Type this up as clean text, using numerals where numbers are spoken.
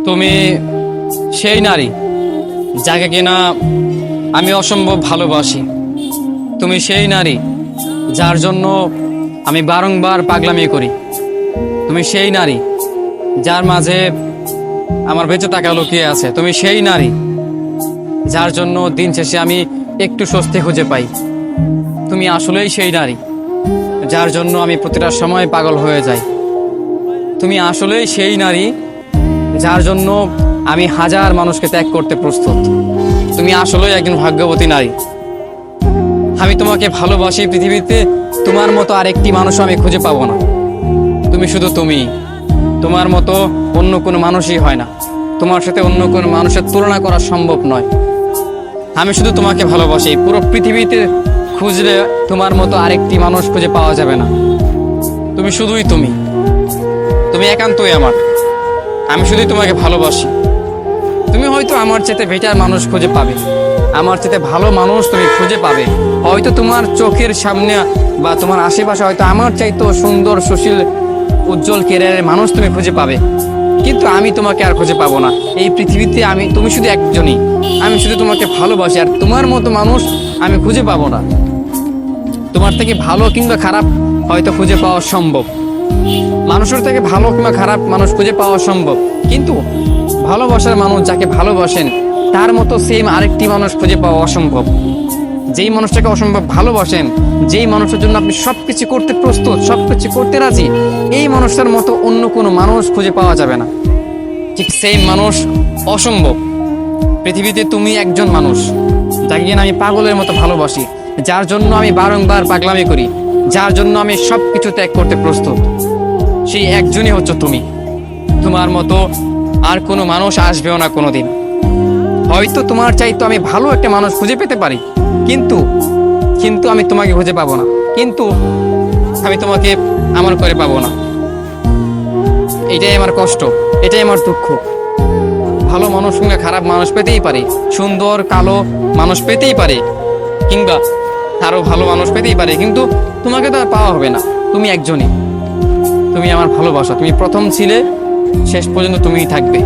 তুমি সেই নারী যাকে কিনা আমি অসম্ভব ভালোবাসি। তুমি সেই নারী যার জন্য আমি বারংবার পাগলামি করি। তুমি সেই নারী যার মাঝে আমার বেঁচে থাকা লুকিয়ে আছে। তুমি সেই নারী যার জন্য দিন শেষে আমি একটু স্বস্তি খুঁজে পাই। তুমি আসলেই সেই নারী যার জন্য আমি প্রতিটা সময় পাগল হয়ে যাই। তুমি আসলেই সেই নারী যার জন্য আমি হাজার মানুষকে ত্যাগ করতে প্রস্তুত। তুমি আসলেই একজন ভাগ্যবতী নারী। আমি তোমাকে ভালোবাসি। পৃথিবীতে তোমার মতো আরেকটি মানুষও আমি খুঁজে পাবো না। তুমি শুধু তুমি। তোমার মতো অন্য কোনো মানুষই হয় না। তোমার সাথে অন্য কোনো মানুষের তুলনা করা সম্ভব নয়। আমি শুধু তোমাকে ভালোবাসি। পুরো পৃথিবীতে খুঁজলে তোমার মতো আরেকটি মানুষ খুঁজে পাওয়া যাবে না। তুমি শুধুই তুমি। তুমি একান্তই আমার। আমি শুধুই তোমাকে ভালোবাসি। তুমি হয়তো আমার চেয়ে বেটার মানুষ খুঁজে পাবে, আমার চেয়ে ভালো মানুষ তুমি খুঁজে পাবে। হয়তো তোমার চোখের সামনে বা তোমার আশেপাশে হয়তো আমার চাইতো সুন্দর, সুশীল, উজ্জ্বল কেরিয়ারের মানুষ তুমি খুঁজে পাবে, কিন্তু আমি তোমাকে আর খুঁজে পাবো না। এই পৃথিবীতে তুমি শুধু একজনই। আমি শুধু তোমাকে ভালোবাসি, আর তোমার মতো মানুষ আমি খুঁজে পাবো না। তোমার থেকে ভালো কিংবা খারাপ হয়তো খুঁজে পাওয়া সম্ভব, মানুষের থেকে ভালো কিংবা খারাপ মানুষ খুঁজে পাওয়া সম্ভব, কিন্তু ভালোবাসার মানুষ যাকে ভালোবাসেন তার মতো সেম আরেকটি মানুষ খুঁজে পাওয়া অসম্ভব। যেই মানুষটাকে অসম্ভব ভালোবাসেন, যেই মানুষের জন্য আপনি সবকিছু করতে প্রস্তুত, সবকিছু করতে রাজি, এই মানুষটার মতো অন্য কোনো মানুষ খুঁজে পাওয়া যাবে না। ঠিক সেই মানুষ অসম্ভব। পৃথিবীতে তুমি একজন মানুষ যাকে কিনা আমি পাগলের মতো ভালোবাসি, যার জন্য আমি বারংবার পাগলামি করি, যার জন্য আমি সবকিছু ত্যাগ করতে প্রস্তুত। সেই একজনই হচ্ছে তুমি। তোমার মতো আর কোনো মানুষ আসবেও না কোনোদিন। হয়তো তোমার চাইতো আমি ভালো একটা মানুষ খুঁজে পেতে পারি, কিন্তু আমি তোমাকে খুঁজে পাবো না। কিন্তু আমি তোমাকে আমার করে পাবো না। এটাই আমার কষ্ট, এটাই আমার দুঃখ। ভালো মানুষ কিংবা খারাপ মানুষ পেতেই পারে, সুন্দর কালো মানুষ পেতেই পারে, কিংবা আরো ভালো মানুষ পেতেই পারে, কিন্তু তোমাকে তো আর পাওয়া হবে না। তুমি একজনই। তুমি আমার ভালোবাসা। তুমি প্রথম ছিলে, শেষ পর্যন্ত তুমিই থাকবে।